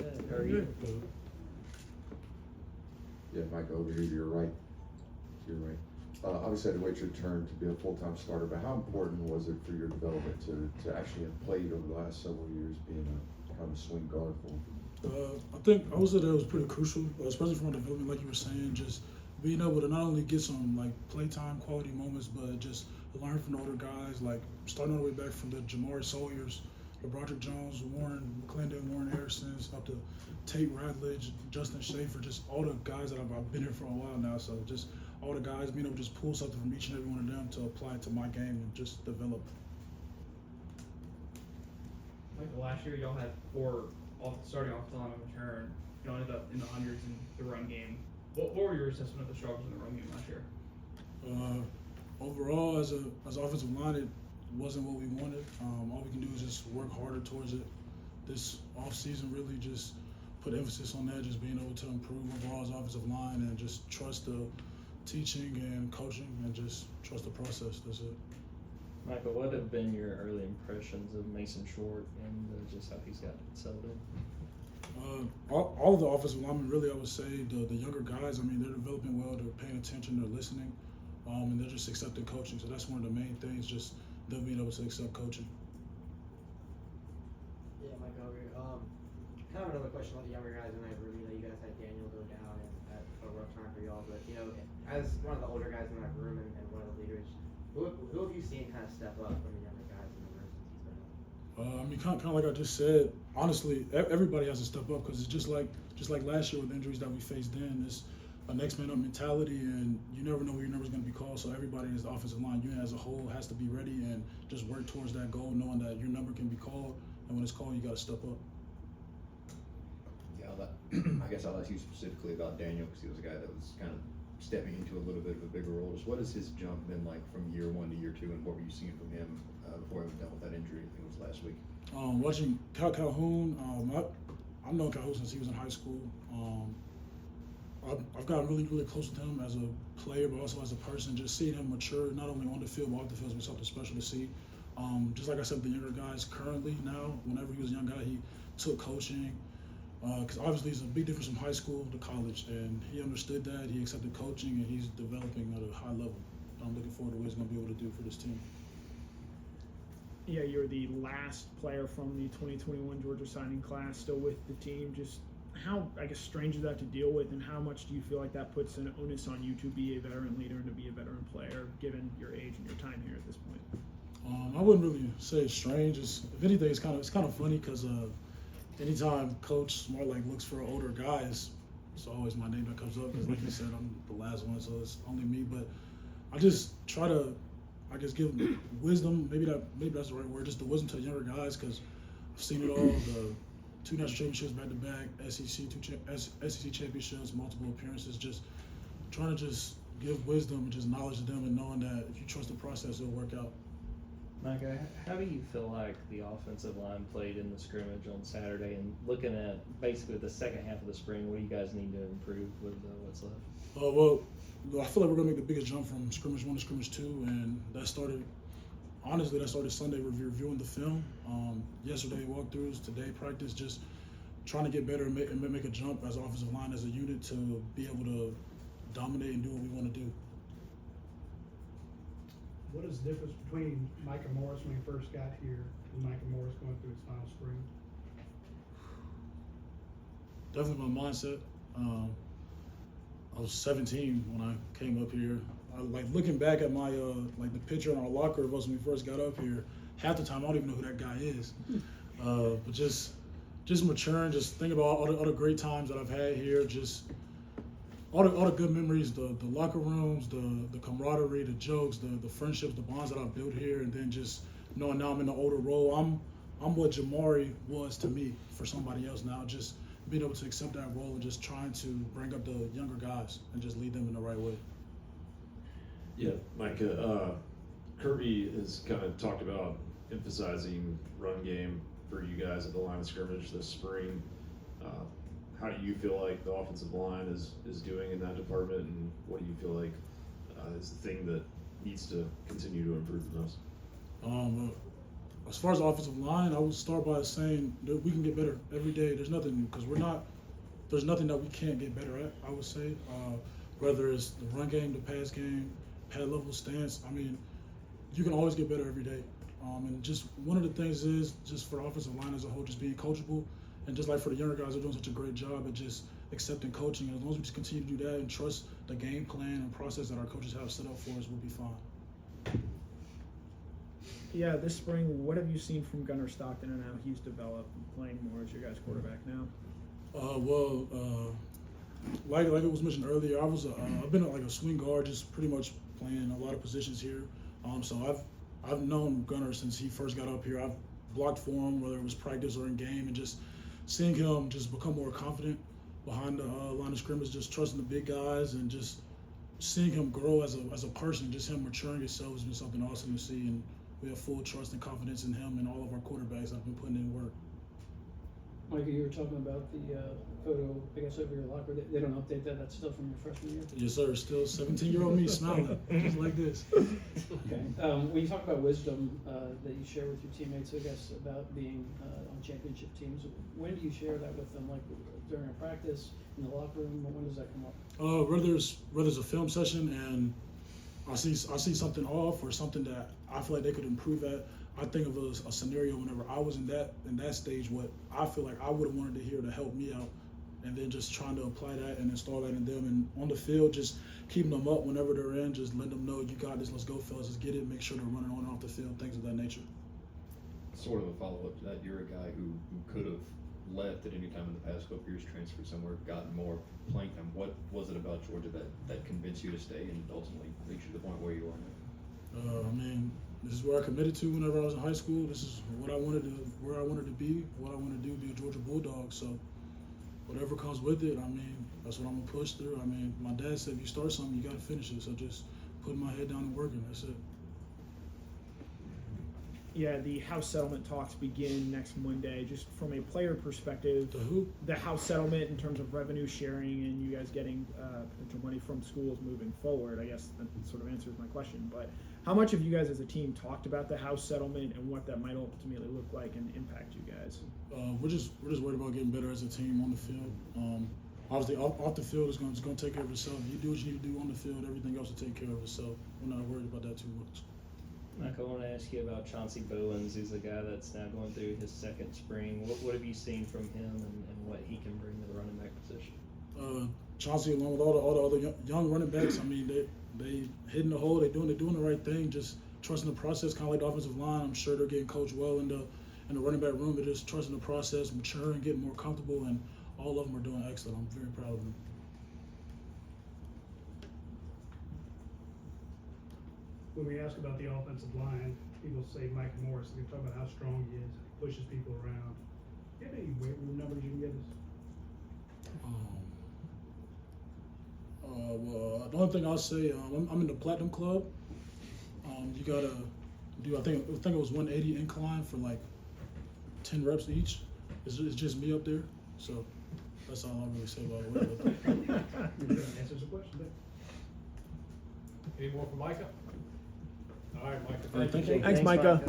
Good. How are you? Yeah, Micah, over here to your right. To your right. Obviously, had to wait your turn to be a full-time starter, but how important was it for your development to actually have played over the last several years, being a kind of swing guard for him? I would say that was pretty crucial, especially from a development, like you were saying, just being able to not only get some like playtime quality moments, but just learn from the older guys, like starting all the way back from the Jamari Sawyers, the Broderick Jones, Warren McClendon, Warren Harrison's, up to Tate Radledge, Justin Schaefer, just all the guys that I've been here for a while now. So just all the guys being able to just pull something from each and every one of them to apply it to my game and just develop. Like last year, y'all had 4 starting off on a return. Y'all ended up in the hundreds in the run game. What were your assessment of the struggles in the run game last year? Overall, as an offensive line, it wasn't what we wanted. All we can do is just work harder towards it. This offseason really just put emphasis on that, just being able to improve overall as offensive line and just trust the teaching and coaching and just trust the process. That's it. Michael, what have been your early impressions of Mason Short and just how he's got settled in? All of the offensive linemen, really, I would say the younger guys. I mean, they're developing well. They're paying attention. They're listening, and they're just accepting coaching. So that's one of the main things. Just them being able to accept coaching. Yeah, Mike over here. Kind of another question about the younger guys in that room. You know, you guys had Daniel go down and had a rough time for y'all, but you know, as one of the older guys in that room and one of the leaders, who have you seen kind of step up from the younger guys in the room since he's been out? I mean, kind of like I just said. Honestly, everybody has to step up because it's just like last year with the injuries that we faced. Then it's a next man up mentality, and you never know where your number's going to be called. So everybody in the offensive line, unit as a whole, has to be ready and just work towards that goal, knowing that your number can be called, and when it's called, you got to step up. Yeah, I guess I'll ask you specifically about Daniel because he was a guy that was kind of stepping into a little bit of a bigger role. Just what has his jump been like from year 1 to year 2, and what were you seeing from him before he was done with that injury? I think it was last week. Watching Calhoun, I've known Calhoun since he was in high school. I've gotten really, really close with him as a player, but also as a person. Just seeing him mature, not only on the field, but off the field, has been something special to see. Just like I said, the younger guys currently now, whenever he was a young guy, he took coaching. Because obviously it's a big difference from high school to college, and he understood that. He accepted coaching, and he's developing at a high level. I'm looking forward to what he's going to be able to do for this team. Yeah, you're the last player from the 2021 Georgia signing class still with the team. Just how, I guess, strange is that to deal with, and how much do you feel like that puts an onus on you to be a veteran leader and to be a veteran player, given your age and your time here at this point? I wouldn't really say it's strange. If anything, it's kind of funny because anytime Coach Smart looks for older guys, it's always my name that comes up because, like you said, I'm the last one, so it's only me. But I just try to, give wisdom. Maybe that's the right word. Just the wisdom to the younger guys because I've seen it all. The 2 national championships back to back, SEC championships, multiple appearances. Just trying to just give wisdom and just knowledge to them, and knowing that if you trust the process, it'll work out. Micah, how do you feel like the offensive line played in the scrimmage on Saturday? And looking at basically the second half of the spring, what do you guys need to improve with what's left? Well, I feel like we're gonna make the biggest jump from scrimmage 1 to scrimmage 2, and that started Sunday reviewing the film. Yesterday walkthroughs, today practice, just trying to get better and make a jump as an offensive line, as a unit, to be able to dominate and do what we want to do. What is the difference between Micah Morris when he first got here and Micah Morris going through his final spring? Definitely my mindset. I was 17 when I came up here. Looking back at my the picture in our locker of us when we first got up here, half the time I don't even know who that guy is. But just maturing, just think about all the great times that I've had here, just all the good memories, the locker rooms, the camaraderie, the jokes, the friendships, the bonds that I've built here, and then just knowing now I'm in the older role. I'm what Jamari was to me for somebody else now. Just being able to accept that role and just trying to bring up the younger guys and just lead them in the right way. Yeah, Micah, Kirby has kind of talked about emphasizing run game for you guys at the line of scrimmage this spring. How do you feel like the offensive line is doing in that department, and what do you feel like is the thing that needs to continue to improve the most? as far as the offensive line, I would start by saying that we can get better every day. There's nothing there's nothing that we can't get better at. I would say, whether it's the run game, the pass game, pad level stance. I mean, you can always get better every day. And just one of the things is just for the offensive line as a whole, just being coachable, and just like for the younger guys, they're doing such a great job at just accepting coaching. As long as we just continue to do that and trust the game plan and process that our coaches have set up for us, we'll be fine. Yeah, this spring, what have you seen from Gunnar Stockton and how he's developed playing more as your guys' quarterback now? Like it was mentioned earlier, I've been like a swing guard, just pretty much playing a lot of positions here. So I've known Gunnar since he first got up here. I've blocked for him, whether it was practice or in game, and just seeing him just become more confident behind the line of scrimmage, just trusting the big guys, and just seeing him grow as a person, just him maturing himself has been something awesome to see. And we have full trust and confidence in him and all of our quarterbacks that have been putting in work. Micah, you were talking about the photo, I guess, over your locker. They don't update that. That's still from your freshman year? Yes, sir. Still 17-year-old me smiling, just like this. Okay. When you talk about wisdom that you share with your teammates, I guess, about being on championship teams, when do you share that with them? Like during a practice, in the locker room? When does that come up? Whether it's a film session and I see something off or something that I feel like they could improve at, I think of a scenario whenever I was in that stage, what I feel like I would have wanted to hear to help me out, and then just trying to apply that and install that in them. And on the field, just keeping them up whenever they're in, just letting them know, you got this, let's go fellas, let's get it, make sure they're running on and off the field, things of that nature. Sort of a follow-up to that, you're a guy who could have left at any time in the past couple years, transferred somewhere, gotten more playing time. What was it about Georgia that convinced you to stay and ultimately reach you to the point where you are now? I mean, this is where I committed to whenever I was in high school. This is what I wanted to, where I wanted to be, what I want to do, be a Georgia Bulldog. So whatever comes with it, I mean, that's what I'm gonna push through. I mean, my dad said, if you start something, you gotta finish it. So just putting my head down and working, that's it. Yeah, the house settlement talks begin next Monday. Just from a player perspective, The who? the house settlement in terms of revenue sharing and you guys getting potential money from schools moving forward, I guess that sort of answers my question. But how much have you guys as a team talked about the house settlement and what that might ultimately look like and impact you guys? We're just worried about getting better as a team on the field. Obviously, off the field is going to take care of itself. You do what you need to do on the field. Everything else will take care of itself. We're not worried about that too much. Mike, I want to ask you about Chauncey Bowens, who's a guy that's now going through his second spring. What have you seen from him and what he can bring to the running back position? Chauncey, along with all the other young running backs, I mean, they hitting the hole. They're doing the right thing. Just trusting the process, kind of like the offensive line. I'm sure they're getting coached well in the running back room. They're just trusting the process, maturing, getting more comfortable, and all of them are doing excellent. I'm very proud of them. When we ask about the offensive line, people say Micah Morris, they talk about how strong he is, he pushes people around. Do you have any weight room numbers you can give us? Well, the only thing I'll say, I'm in the Platinum Club. You gotta do, I think it was 180 incline for like 10 reps each. It's just me up there, so that's all I really say about it. Answers the question there. Any more from Micah? All right, Micah. Thank you. Thanks, Micah.